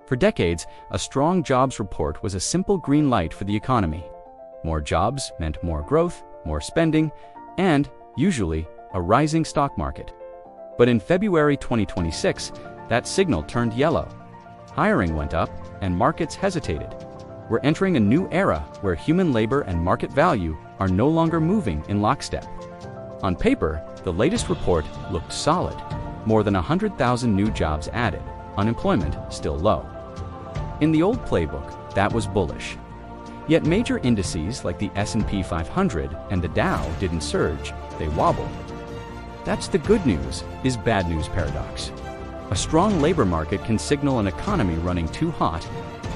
For decades, a strong jobs report was a simple green light for the economy. More jobs meant more growth, more spending, and, usually, a rising stock market. But in February 2026, that signal turned yellow. Hiring went up, and markets hesitated. We're entering a new era where human labor and market value are no longer moving in lockstep. On paper, the latest report looked solid. More than 100,000 new jobs added, unemployment still low. In the old playbook, that was bullish. Yet major indices like the S&P 500 and the Dow didn't surge, they wobbled. That's the good news is bad news paradox. A strong labor market can signal an economy running too hot,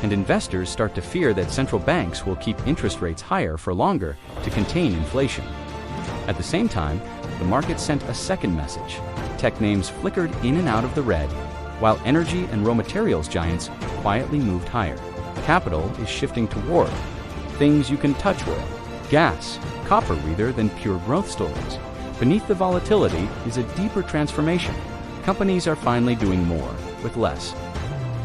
and investors start to fear that central banks will keep interest rates higher for longer to contain inflation. At the same time, the market sent a second message. Tech names flickered in and out of the red, while energy and raw materials giants quietly moved higher. Capital is shifting toward things you can touch: oil, gas, copper rather than pure growth stories. Beneath the volatility is a deeper transformation. Companies are finally doing more with less.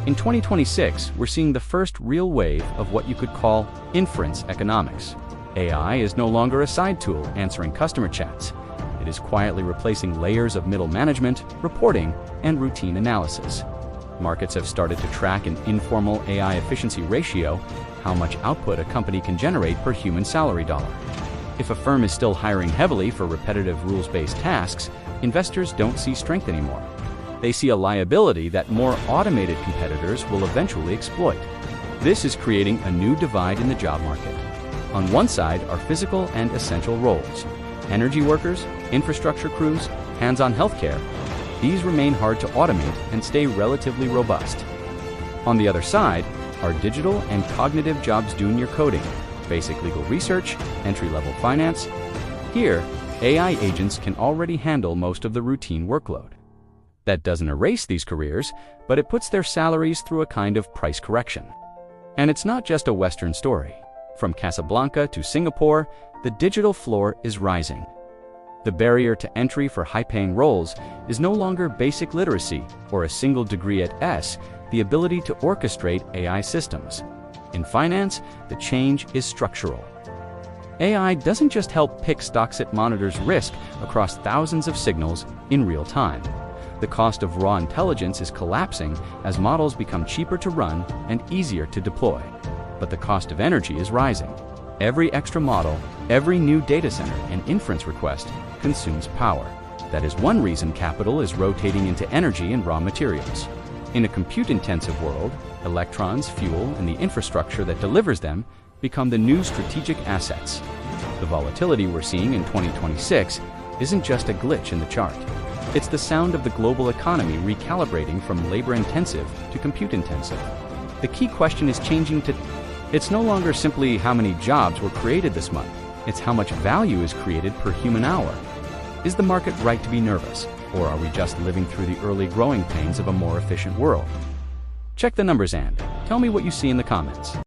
In 2026, we're seeing the first real wave of what you could call inference economics. AI is no longer a side tool answering customer chats. It is quietly replacing layers of middle management, reporting, and routine analysis. Markets have started to track an informal AI efficiency ratio, how much output a company can generate per human salary dollar. If a firm is still hiring heavily for repetitive rules-based tasks, investors don't see strength anymore. They see a liability that more automated competitors will eventually exploit. This is creating a new divide in the job market. On one side are physical and essential roles. Energy workers, infrastructure crews, hands-on healthcare. These remain hard to automate and stay relatively robust. On the other side are digital and cognitive jobs doing your coding, basic legal research, entry-level finance. Here, AI agents can already handle most of the routine workload. That doesn't erase these careers, but it puts their salaries through a kind of price correction. And it's not just a Western story. From Casablanca to Singapore, the digital floor is rising. The barrier to entry for high-paying roles is no longer basic literacy or a single degree at S, the ability to orchestrate AI systems. In finance, the change is structural. AI doesn't just help pick stocks, it monitors risk across thousands of signals in real time. The cost of raw intelligence is collapsing as models become cheaper to run and easier to deploy. But the cost of energy is rising. Every extra model, every new data center and inference request consumes power. That is one reason capital is rotating into energy and raw materials. In a compute-intensive world, electrons, fuel, and the infrastructure that delivers them become the new strategic assets. The volatility we're seeing in 2026 isn't just a glitch in the chart. It's the sound of the global economy recalibrating from labor-intensive to compute-intensive. The key question is changing to it's no longer simply how many jobs were created this month. It's how much value is created per human hour. Is the market right to be nervous, or are we just living through the early growing pains of a more efficient world? Check the numbers and tell me what you see in the comments.